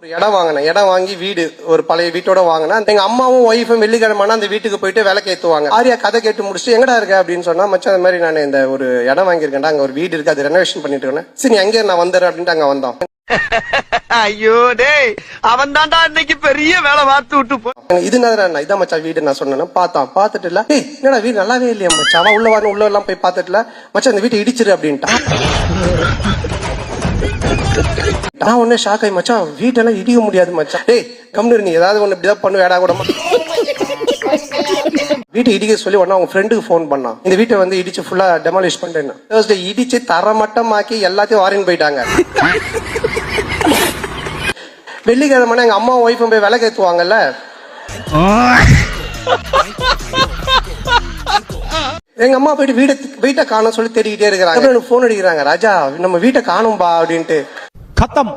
ஒரு இடம் வாங்கினேன். இடம் வாங்கி வீடு ஒரு பழைய வீட்டோட வாங்கினேன். எங்க அம்மாவும் ஒய்ஃபும் வெள்ளிக்கிழமைனா அந்த வீட்டுக்கு போயிட்டு விளக்கு ஏத்துவாங்க. ஆரியா கதை கேட்டு முடிச்சுட்டு எங்கடா இருக்க அப்படின்னு சொன்னா, மச்சான் அந்த மாதிரி நான் இந்த ஒரு இடம் வாங்கியிருக்கேன்டா, அங்க ஒரு வீடு இருக்கு, அது ரெனோவேஷன் பண்ணிட்டு இருக்கேன். சரி அங்கே நான் வந்துடுறேன் அப்படின்ட்டு அங்க வந்தோம். ஐயோ டேய், அவன் தான்டா இன்னைக்கு பெரிய வேலை பார்த்து விட்டு போ. இது என்ன இதான் மச்சான் வீடு நான் சொன்னேன். பார்த்துட்டு இல்ல, ஏய் என்னடா வீடு நல்லாவே இல்லையா மச்சான், அவன் உள்ள வரணும், உள்ள எல்லாம் போய் பார்த்துட்டு இல்ல மச்சான் இந்த வீட்டை இடிச்சிரு அப்படின்ட்டான். நான் ஒன்னே ஷாக் ஆகி, மச்சான் வீட்டெல்லாம் இடிக்க முடியாது மச்சான். ஏய் கம்னு நீ ஏதாவது ஒண்ணு இப்படிதான் பண்ணு வேடா கூட. வீட்டை இடிக்க சொல்லி உடனே அவங்க ஃப்ரெண்டுக்கு ஃபோன் பண்ணான். இந்த வீட்டை வந்து இடிச்சு ஃபுல்லா டெமாலிஷ் பண்ணிட்டேன். தேர்ஸ்டே இடிச்சு தரமட்டமாக்கி எல்லாத்தையும் வாரின்னு போயிட்டாங்க. வெள்ளிக்கிழமை எங்க அம்மா ஒய்ஃபும் போய் விளக்கு ஏத்துவாங்கல்ல, எங்க அம்மா போயிட்டு வீட்டை காணோம் சொல்லி தேடிக்கிட்டே இருக்கிறாங்க. எனக்கு போன் அடிக்கிறாங்க, ராஜா நம்ம வீட்டை காணும்பா அப்படின்ட்டு. खत्म।